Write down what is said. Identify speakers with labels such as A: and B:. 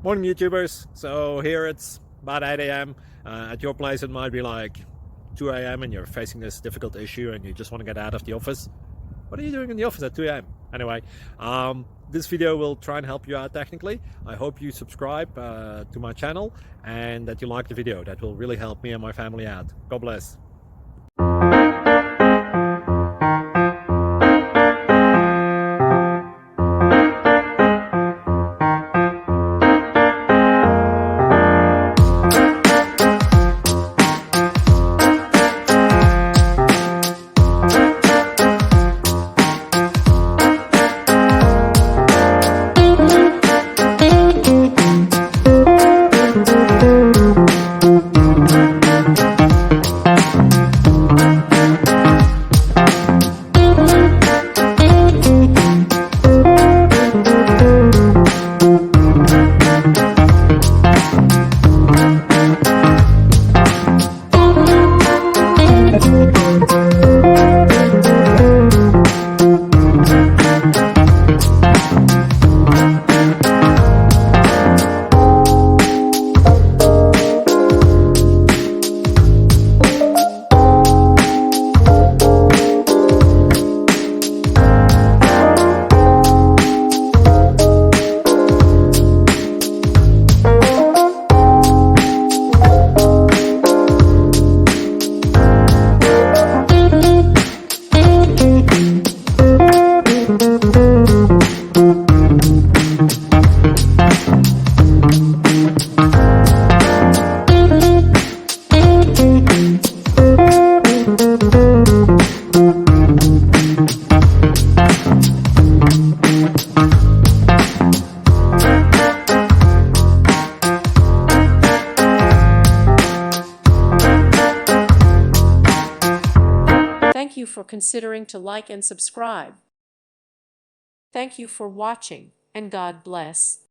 A: Morning YouTubers. So here it's about 8 a.m. At your place it might be like 2 a.m. and you're facing this difficult issue and you just want to get out of the office. What are you doing in the office at 2 a.m.? Anyway, this video will try and help you out technically. I hope you subscribe to my channel and that you like the video. That will really help me and my family out. God bless.
B: Thank you for considering to like and subscribe. Thank you for watching, and God bless.